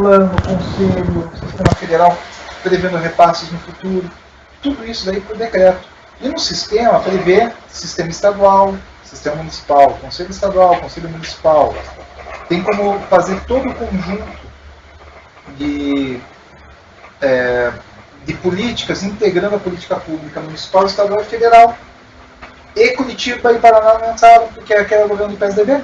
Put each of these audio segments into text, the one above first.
plano, conselho, sistema federal prevendo repasses no futuro, tudo isso daí por decreto. E no sistema prevê sistema estadual, sistema municipal, conselho estadual, conselho municipal. Tem como fazer todo o conjunto de políticas integrando a política pública municipal, estadual e federal. E Curitiba e Paraná não entraram porque era o governo do PSDB.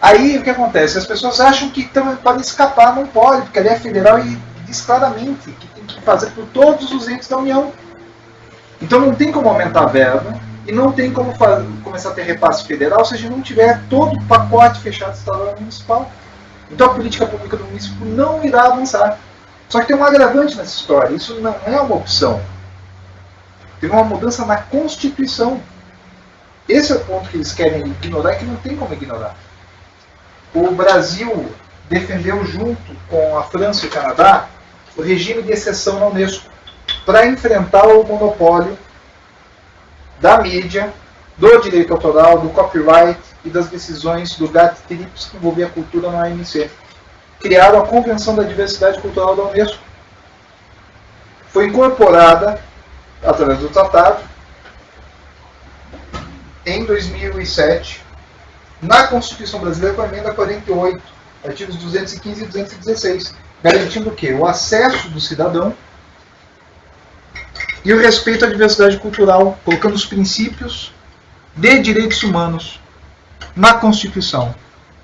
Aí o que acontece? As pessoas acham que podem escapar, não pode, porque ali é federal e diz claramente que tem que fazer por todos os entes da União. Então não tem como aumentar a verba e não tem como começar a ter repasse federal se a gente não tiver todo o pacote fechado estadual e municipal. Então a política pública do município não irá avançar. Só que tem um agravante nessa história, isso não é uma opção. Tem uma mudança na Constituição. Esse é o ponto que eles querem ignorar, que não tem como ignorar. O Brasil defendeu, junto com a França e o Canadá, o regime de exceção na Unesco, para enfrentar o monopólio da mídia, do direito autoral, do copyright e das decisões do GATT-TRIPS que envolvia a cultura na OMC. Criaram a Convenção da Diversidade Cultural da Unesco. Foi incorporada, através do tratado, em 2007, na Constituição Brasileira com a emenda 48, artigos 215 e 216, garantindo o quê? O acesso do cidadão e o respeito à diversidade cultural, colocando os princípios de direitos humanos na Constituição,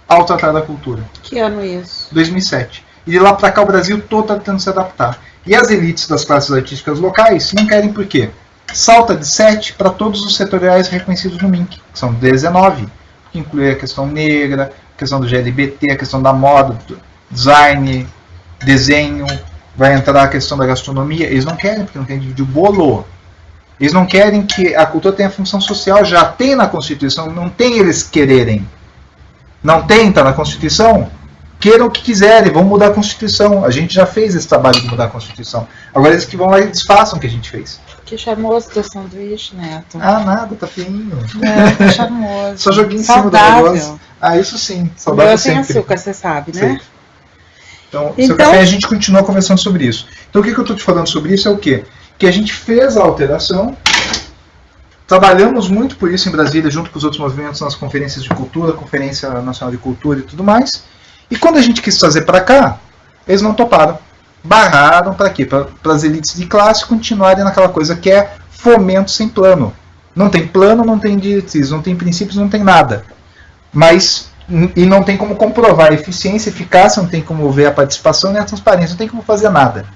ao Tratado da Cultura. Que ano é isso? 2007. E de lá para cá o Brasil todo está tentando se adaptar. E as elites das classes artísticas locais não querem por quê? Salta de 7 para todos os setoriais reconhecidos no MINC, que são 19, que inclui a questão negra, a questão do GLBT, a questão da moda, design, desenho, vai entrar a questão da gastronomia. Eles não querem, porque não querem dividir o bolo. Eles não querem que a cultura tenha função social, já tem na Constituição, não tem eles quererem. Não tem, está na Constituição? Queiram o que quiserem, vão mudar a Constituição. A gente já fez esse trabalho de mudar a Constituição. Agora eles que vão lá e desfaçam o que a gente fez. Que charmoso teu sanduíche, Neto. Ah, nada, tá feinho. Que charmoso. Só joguei em saudável. cima do negócio. Ah, isso sim. Saudável Eu tenho sempre. açúcar, você sabe, né? Sei. Então, seu café, a gente continua conversando sobre isso. Então, o que eu estou te falando sobre isso é o quê? Que a gente fez a alteração, trabalhamos muito por isso em Brasília, junto com os outros movimentos, nas conferências de cultura, Conferência Nacional de Cultura e tudo mais. E quando a gente quis trazer para cá, eles não toparam. Barraram para quê? Para as elites de classe continuarem naquela coisa que é fomento sem plano. Não tem plano, não tem diretrizes, não tem princípios, não tem nada. E não tem como comprovar a eficiência, a eficácia, não tem como ver a participação nem a transparência, não tem como fazer nada.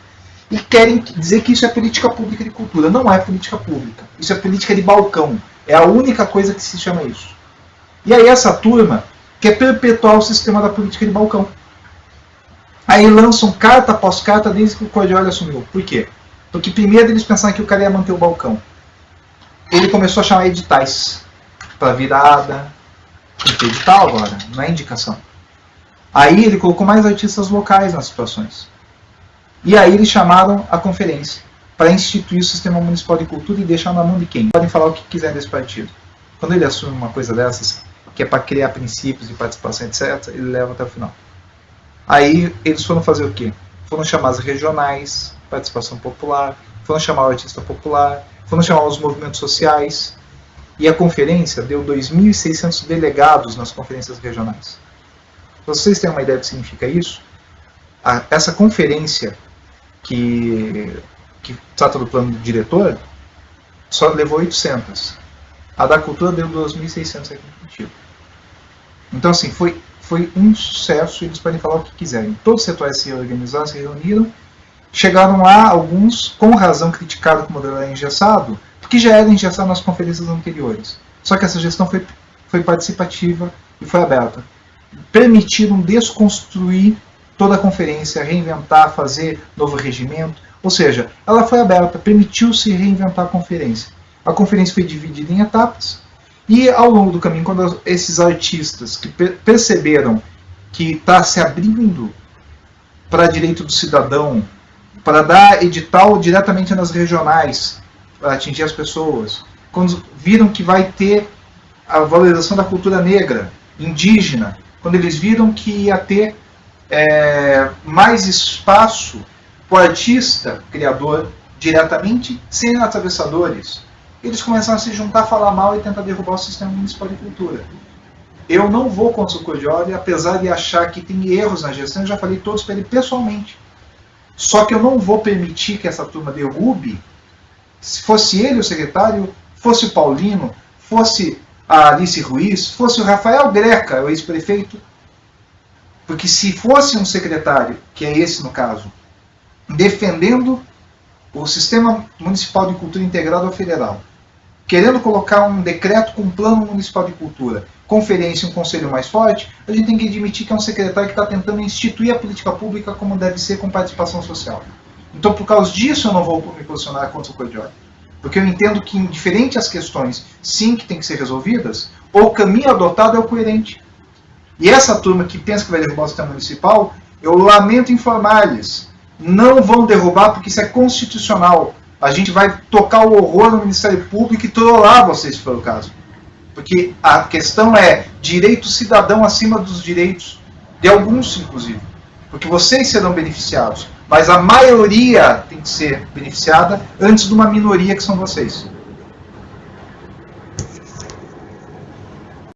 E querem dizer que isso é política pública de cultura. Não é política pública. Isso é política de balcão. É a única coisa que se chama isso. E aí essa turma quer perpetuar o sistema da política de balcão. Aí lançam carta após carta desde que o Cordioli assumiu. Por quê? Porque primeiro eles pensaram que o cara ia manter o balcão. Ele começou a chamar editais para virada. Tem edital agora, não é indicação. Aí ele colocou mais artistas locais nas situações. E aí eles chamaram a conferência para instituir o Sistema Municipal de Cultura e deixar na mão de quem? Podem falar o que quiser desse partido. Quando ele assume uma coisa dessas, que é para criar princípios de participação, etc., ele leva até o final. Aí eles foram fazer o quê? Foram chamar as regionais, participação popular, foram chamar o artista popular, foram chamar os movimentos sociais, e a conferência deu 2.600 delegados nas conferências regionais. Para vocês terem uma ideia do que significa isso, essa conferência que trata do plano do diretor só levou 800. A da cultura deu 2.600 aqui no Curitiba. Então, assim, foi um sucesso, eles podem falar o que quiserem. Todos os setores se organizaram, se reuniram, chegaram lá, alguns com razão criticaram que o modelo era engessado, porque já era engessado nas conferências anteriores. Só que essa gestão foi participativa e foi aberta. Permitiram desconstruir toda a conferência, reinventar, fazer novo regimento. Ou seja, ela foi aberta, permitiu-se reinventar a conferência. A conferência foi dividida em etapas. E ao longo do caminho, quando esses artistas que perceberam que está se abrindo para direito do cidadão, para dar edital diretamente nas regionais, para atingir as pessoas, quando viram que vai ter a valorização da cultura negra, indígena, quando eles viram que ia ter mais espaço para o artista, criador, diretamente, sem atravessadores. Eles começaram a se juntar, falar mal e tentar derrubar o sistema municipal de cultura. Eu não vou contra o Cordioli, apesar de achar que tem erros na gestão, eu já falei todos para ele pessoalmente. Só que eu não vou permitir que essa turma derrube. Se fosse ele o secretário, fosse o Paulino, fosse a Alice Ruiz, fosse o Rafael Greca, o ex-prefeito. Porque se fosse um secretário, que é esse no caso, defendendo o Sistema Municipal de Cultura integrado ao federal, querendo colocar um decreto com um plano municipal de cultura, conferência e um conselho mais forte, a gente tem que admitir que é um secretário que está tentando instituir a política pública como deve ser, com participação social. Então, por causa disso, eu não vou me posicionar contra o Cordioli. Porque eu entendo que, indiferente às questões, sim, que tem que ser resolvidas, o caminho adotado é o coerente. E essa turma que pensa que vai derrubar o sistema municipal, eu lamento informar-lhes, não vão derrubar porque isso é constitucional. A gente vai tocar o horror no Ministério Público e trollar vocês, se for o caso. Porque a questão é direito cidadão acima dos direitos de alguns, inclusive. Porque vocês serão beneficiados, mas a maioria tem que ser beneficiada antes de uma minoria que são vocês.